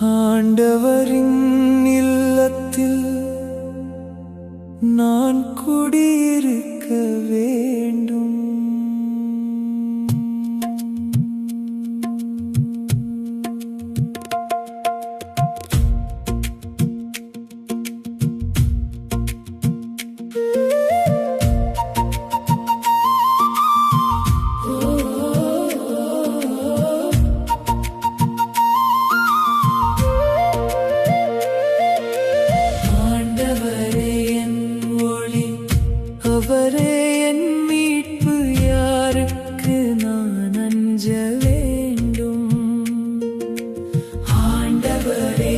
ஆண்டவரின் இல்லத்தில் நான் குடியிருக்க வேண்டும். அவரே என் மீட்பு, யாருக்கு நான் அஞ்ச வேண்டும்? ஆண்டவரே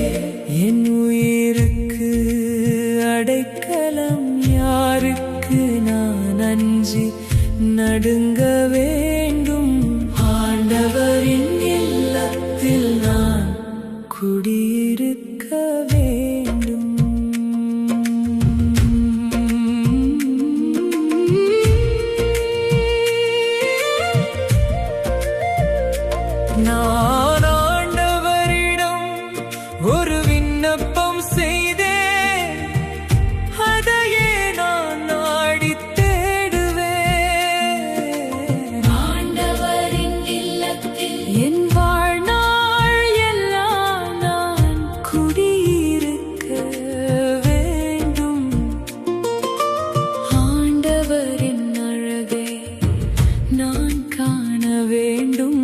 என் உயிருக்கு அடைக்கலம், யாருக்கு நான் அஞ்சி நடுங்க வேண்டும்? ஆண்டவரின் இல்லத்தில் நான் குடியிருக்க வேண்டும். நான் ஆண்டவரிடம் ஒரு விண்ணப்பம் செய்தேன், அதையே நான் நாடித் தேடுவேன். ஆண்டவரின் இல்லத்தில் என் வாழ்நாள் எல்லாம் நான் குடியிருக்க வேண்டும். ஆண்டவரின் அழகை நான் காண வேண்டும்.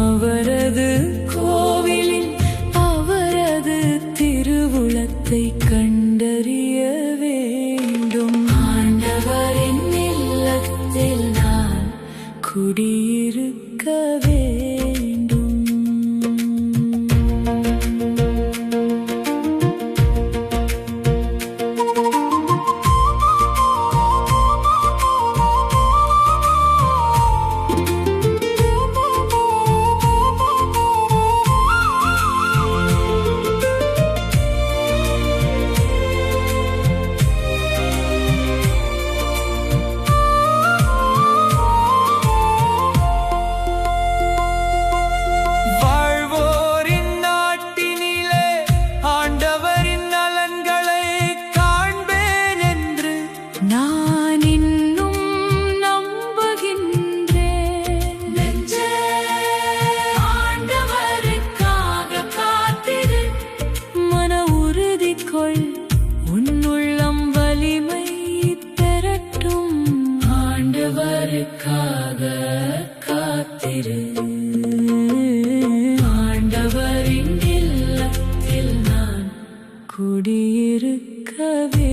அவரது கோவிலில் அவரது திருவுளத்தை கண்டறிய வேண்டும். ஆண்டவரின் இல்லத்தில் நான் குடியிருக்க வேண்டும். நான் இன்னும் நம்புகின்றேன். நெஞ்சே, ஆண்டவருக்காக காத்திரு. மன உறுதி கொள், உன் உள்ளம் வலிமை பெறட்டும். ஆண்டவருக்காக காத்திரு. ஆண்டவரின் இல்லத்தில் நான் குடியிருக்க வேண்டும்.